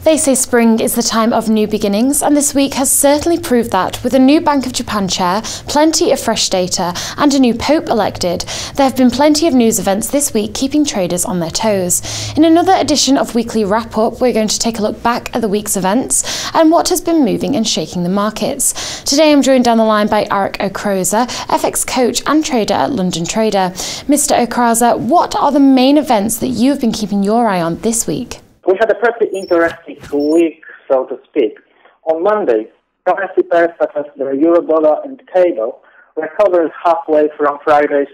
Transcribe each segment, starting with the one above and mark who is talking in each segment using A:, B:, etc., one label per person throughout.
A: They say spring is the time of new beginnings, and this week has certainly proved that. With a new Bank of Japan chair, plenty of fresh data, and a new Pope elected, there have been plenty of news events this week keeping traders on their toes. In another edition of Weekly Wrap-Up, we're going to take a look back at the week's events and what has been moving and shaking the markets. Today I'm joined down the line by Arek Okrasa, FX coach and trader at London Trader. Mr. Okrasa, what are the main events that you've been keeping your eye on this week?
B: We had a pretty interesting week, so to speak. On Monday, currency pairs such as the euro-dollar and cable recovered halfway from Friday's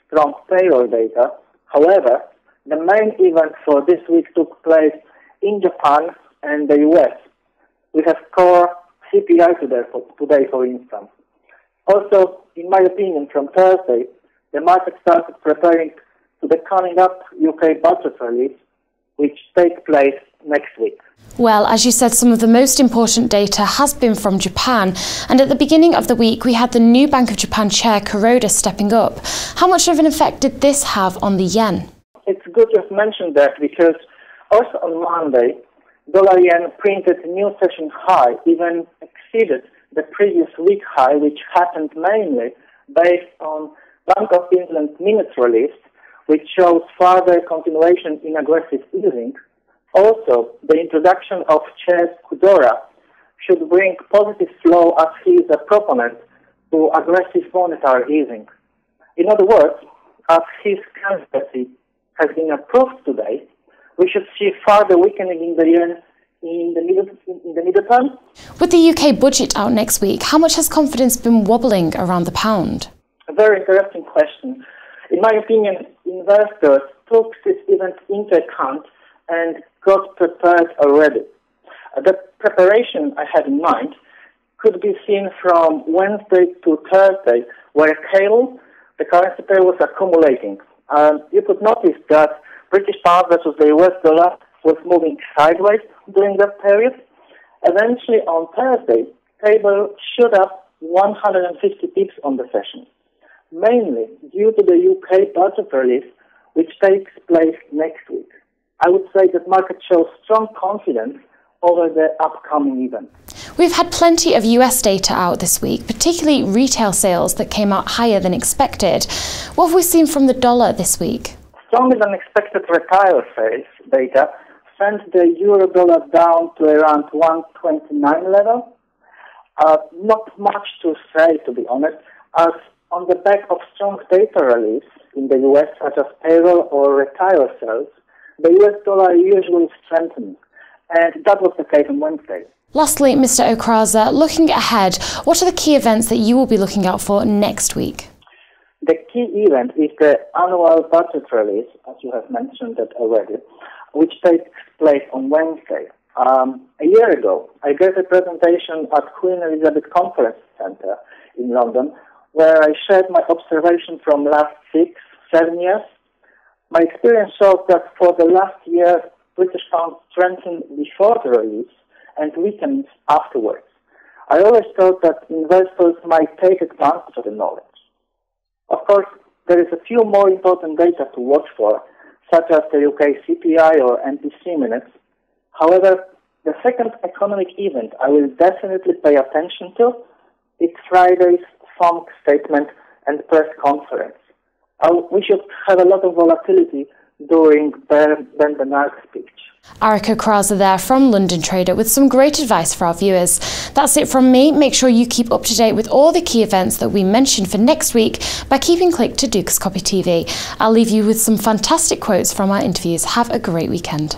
B: strong payroll data. However, the main event for this week took place in Japan and the US. We have core CPI today, for instance. Also, in my opinion, from Thursday, the market started preparing to the coming up UK budget release, which takes place next week.
A: Well, as you said, some of the most important data has been from Japan, and at the beginning of the week we had the new Bank of Japan chair Kuroda stepping up. How much of an effect did this have on the yen?
B: It's good you've mentioned that, because also on Monday, dollar yen printed a new session high, even exceeded the previous week high, which happened mainly based on Bank of England minutes release, which shows further continuation in aggressive easing. Also, the introduction of Chair Kuroda should bring positive flow, as he is a proponent to aggressive monetary easing. In other words, as his candidacy has been approved today, we should see further weakening in the yen in the middle term.
A: With the UK budget out next week, how much has confidence been wobbling around the pound?
B: A very interesting question. In my opinion, investors took this event into account and got prepared already. The preparation I had in mind could be seen from Wednesday to Thursday, where cable, the currency pair, was accumulating. You could notice that British pound versus the US dollar was moving sideways during that period. Eventually, on Thursday, cable shot up 150 pips on the session, mainly due to the UK budget release, which takes place next week. I would say that market shows strong confidence over the upcoming event.
A: We've had plenty of US data out this week, particularly retail sales that came out higher than expected. What have we seen from the dollar this week?
B: Stronger than expected retail sales data sent the euro-dollar down to around 129 level. Not much to say, to be honest, as on the back of strong data release in the US, such as payroll or retail sales, the US dollar usually strengthens, and that was the case on Wednesday.
A: Lastly, Mr. Okrasa, looking ahead, what are the key events that you will be looking out for next week?
B: The key event is the annual budget release, as you have mentioned that already, which takes place on Wednesday. A year ago, I gave a presentation at Queen Elizabeth Conference Centre in London, where I shared my observation from last 6-7 years. My experience shows that for the last year, British pound strengthened before the release and weakened afterwards. I always thought that investors might take advantage of the knowledge. Of course, there is a few more important data to watch for, such as the UK CPI or NPC minutes. However, the second economic event I will definitely pay attention to is Friday's FOMC statement and press conference. We should have a lot of volatility during Ben Bernard's speech.
A: Arek Okrasa there from London Trader with some great advice for our viewers. That's it from me. Make sure you keep up to date with all the key events that we mentioned for next week by keeping click to Dukascopy TV. I'll leave you with some fantastic quotes from our interviews. Have a great weekend.